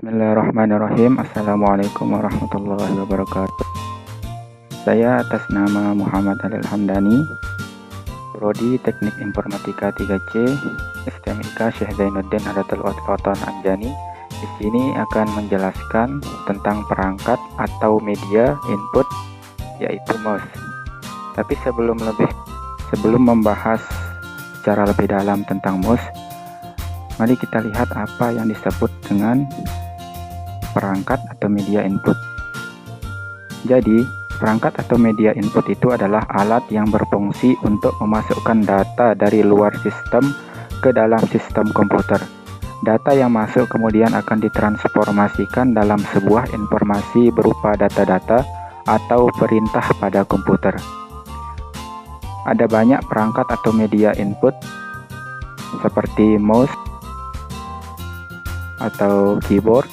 Bismillahirrahmanirrahim. Assalamualaikum warahmatullahi wabarakatuh. Saya atas nama Muhammad Alil Hamdani, Prodi Teknik Informatika 3C, STMIK Syekh Zainuddin Hadatul Waton Anjani. Di sini akan menjelaskan tentang perangkat atau media input, yaitu mouse. Tapi sebelum membahas secara lebih dalam tentang mouse, mari kita lihat apa yang disebut dengan perangkat atau media input. Jadi, perangkat atau media input itu adalah alat yang berfungsi untuk memasukkan data dari luar sistem ke dalam sistem komputer. Data yang masuk kemudian akan ditransformasikan dalam sebuah informasi berupa data-data atau perintah pada komputer. Ada banyak perangkat atau media input seperti mouse atau keyboard,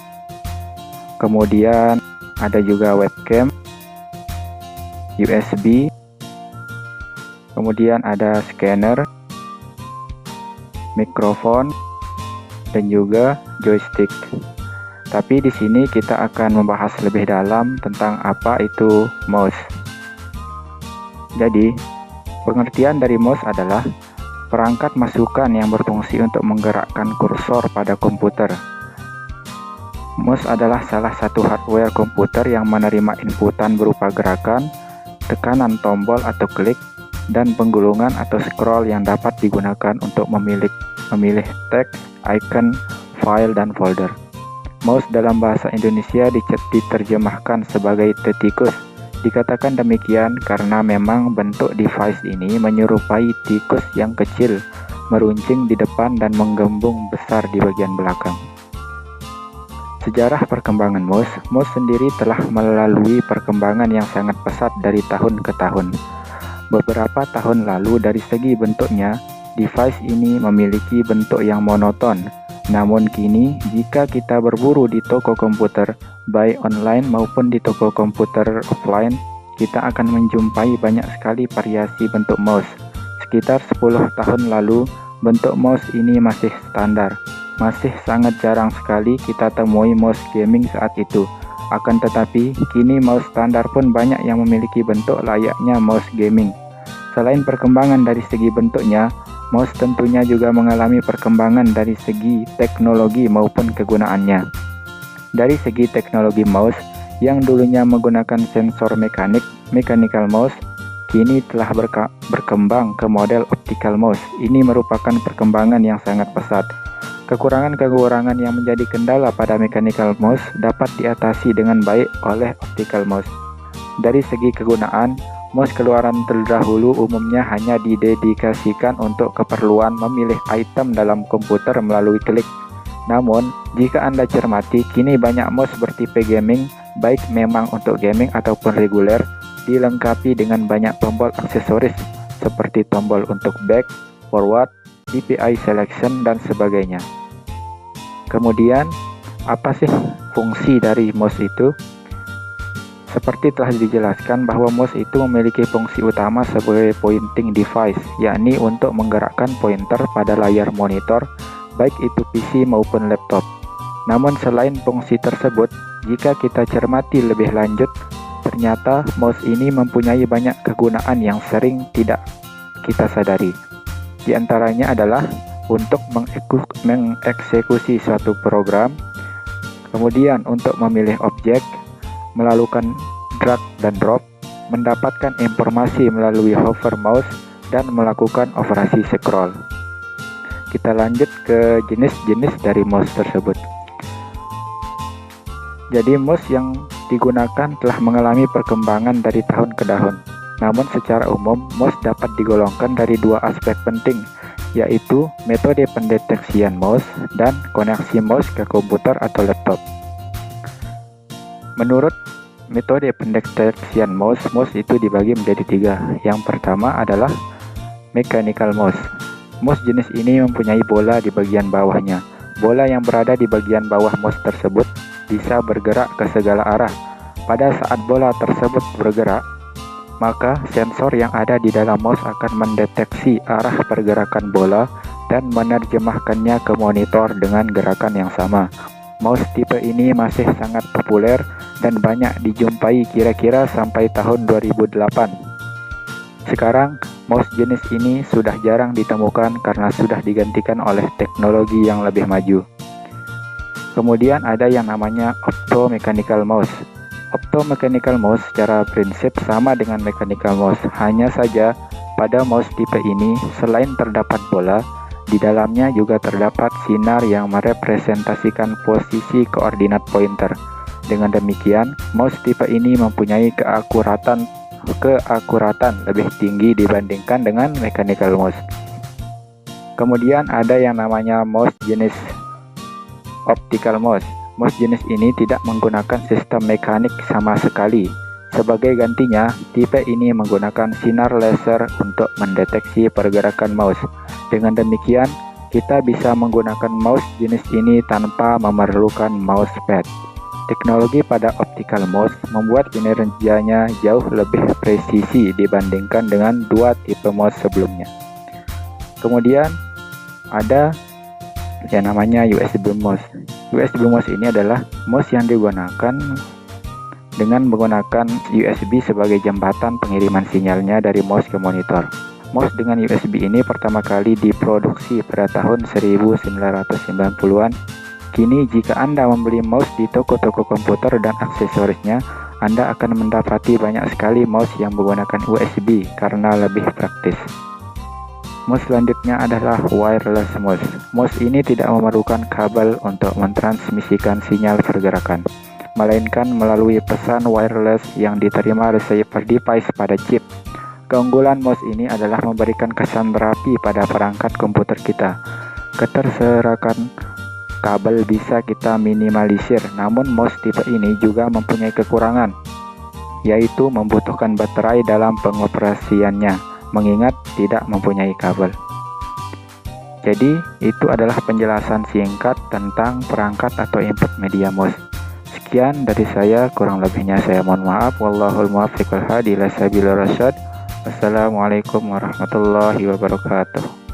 kemudian ada juga webcam, USB, kemudian ada scanner, mikrofon, dan juga joystick. Tapi di sini kita akan membahas lebih dalam tentang apa itu mouse. Jadi, pengertian dari mouse adalah perangkat masukan yang berfungsi untuk menggerakkan kursor pada komputer. Mouse adalah salah satu hardware komputer yang menerima inputan berupa gerakan, tekanan tombol atau klik, dan penggulungan atau scroll yang dapat digunakan untuk memilih teks, icon, file, dan folder. Mouse dalam bahasa Indonesia diterjemahkan sebagai tikus. Dikatakan demikian karena memang bentuk device ini menyerupai tikus yang kecil, meruncing di depan dan menggembung besar di bagian belakang. Sejarah perkembangan mouse sendiri telah melalui perkembangan yang sangat pesat dari tahun ke tahun. Beberapa tahun lalu dari segi bentuknya, device ini memiliki bentuk yang monoton. Namun kini, jika kita berburu di toko komputer, baik online maupun di toko komputer offline, kita akan menjumpai banyak sekali variasi bentuk mouse. Sekitar 10 tahun lalu, bentuk mouse ini masih standar. Masih sangat jarang sekali kita temui mouse gaming saat itu. Akan tetapi, kini mouse standar pun banyak yang memiliki bentuk layaknya mouse gaming. Selain perkembangan dari segi bentuknya, mouse tentunya juga mengalami perkembangan dari segi teknologi maupun kegunaannya. Dari segi teknologi mouse, yang dulunya menggunakan sensor mechanical mouse, kini telah berkembang ke model optical mouse. Ini merupakan perkembangan yang sangat pesat. Kekurangan-kekurangan yang menjadi kendala pada mechanical mouse dapat diatasi dengan baik oleh optical mouse. Dari segi kegunaan, mouse keluaran terdahulu umumnya hanya didedikasikan untuk keperluan memilih item dalam komputer melalui klik. Namun, jika Anda cermati, kini banyak mouse bertipe gaming, baik memang untuk gaming ataupun reguler, dilengkapi dengan banyak tombol aksesoris seperti tombol untuk back, forward, DPI selection, dan sebagainya. Kemudian, apa sih fungsi dari mouse itu? Seperti telah dijelaskan bahwa mouse itu memiliki fungsi utama sebagai pointing device, yakni untuk menggerakkan pointer pada layar monitor, baik itu PC maupun laptop. Namun selain fungsi tersebut, jika kita cermati lebih lanjut, ternyata mouse ini mempunyai banyak kegunaan yang sering tidak kita sadari. Di antaranya adalah untuk mengeksekusi suatu program, kemudian untuk memilih objek, melakukan drag dan drop, mendapatkan informasi melalui hover mouse, dan melakukan operasi scroll. Kita lanjut ke jenis-jenis dari mouse tersebut. Jadi mouse yang digunakan telah mengalami perkembangan dari tahun ke tahun. Namun secara umum, mouse dapat digolongkan dari dua aspek penting, yaitu metode pendeteksian mouse dan koneksi mouse ke komputer atau laptop. Menurut metode pendeteksian mouse itu dibagi menjadi tiga. Yang pertama adalah mechanical mouse. Mouse jenis ini mempunyai bola di bagian bawahnya. Bola yang berada di bagian bawah mouse tersebut bisa bergerak ke segala arah. Pada saat bola tersebut bergerak, maka sensor yang ada di dalam mouse akan mendeteksi arah pergerakan bola dan menerjemahkannya ke monitor dengan gerakan yang sama. mouse tipe ini masih sangat populer dan banyak dijumpai kira-kira sampai tahun 2008. Sekarang, mouse jenis ini sudah jarang ditemukan karena sudah digantikan oleh teknologi yang lebih maju. Kemudian ada yang namanya optomechanical mouse. Optomechanical mouse secara prinsip sama dengan mechanical mouse, hanya saja pada mouse tipe ini selain terdapat bola, di dalamnya juga terdapat sinar yang merepresentasikan posisi koordinat pointer. Dengan demikian, mouse tipe ini mempunyai keakuratan lebih tinggi dibandingkan dengan mechanical mouse. Kemudian ada yang namanya mouse jenis optical mouse. Mouse jenis ini tidak menggunakan sistem mekanik sama sekali. Sebagai gantinya, tipe ini menggunakan sinar laser untuk mendeteksi pergerakan mouse. Dengan demikian, kita bisa menggunakan mouse jenis ini tanpa memerlukan mousepad. Teknologi pada optical mouse membuat kinerjanya jauh lebih presisi dibandingkan dengan dua tipe mouse sebelumnya. Kemudian ada yang namanya USB mouse. USB mouse ini adalah mouse yang digunakan dengan menggunakan USB sebagai jembatan pengiriman sinyalnya dari mouse ke monitor. Mouse dengan USB ini pertama kali diproduksi pada tahun 1990-an. Kini jika Anda membeli mouse di toko-toko komputer dan aksesorisnya, Anda akan mendapati banyak sekali mouse yang menggunakan USB karena lebih praktis. Mouse selanjutnya adalah wireless mouse. Mouse ini tidak memerlukan kabel untuk mentransmisikan sinyal pergerakan, melainkan melalui pesan wireless yang diterima receiver device pada chip. Keunggulan mouse ini adalah memberikan kesan rapi pada perangkat komputer kita. Keterserakan kabel bisa kita minimalisir, namun mouse tipe ini juga mempunyai kekurangan, yaitu membutuhkan baterai dalam pengoperasiannya, mengingat tidak mempunyai kabel. Jadi, itu adalah penjelasan singkat tentang perangkat atau input media mouse. Sekian dari saya, kurang lebihnya saya mohon maaf. Wallahul muwaffiq wal hadi ila sabilir rasyad. Wassalamualaikum warahmatullahi wabarakatuh.